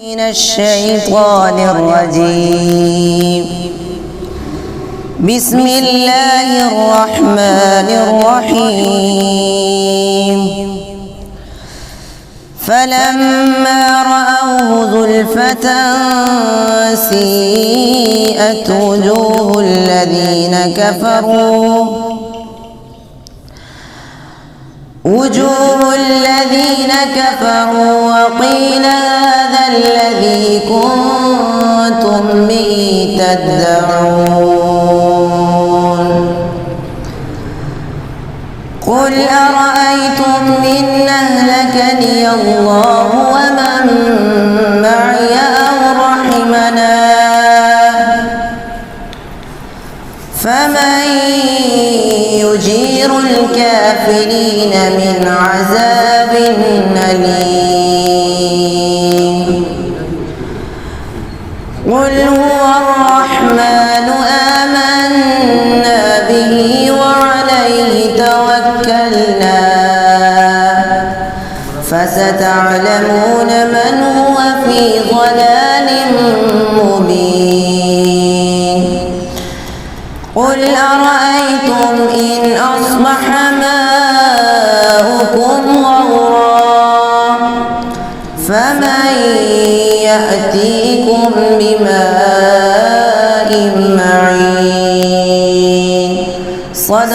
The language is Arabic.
من الشيطان الرجيم. بسم الله الرحمن الرحيم. فلما رأوه زلفة سيئت وجوه الذين كفروا وقيل هذا الذي كنتم به تدعون. قل أرأيتم إن أهلكني الله ومن معي أو رحمنا فمن يجير الكافرين من عذاب أليم. قل هو الرحمن آمنا به وعليه توكلنا فستعلمون من هو في ضلال مبين. قل أرأيتم إن أصبح ماؤكم غورا فمن يأتيكم بماء معين. صدق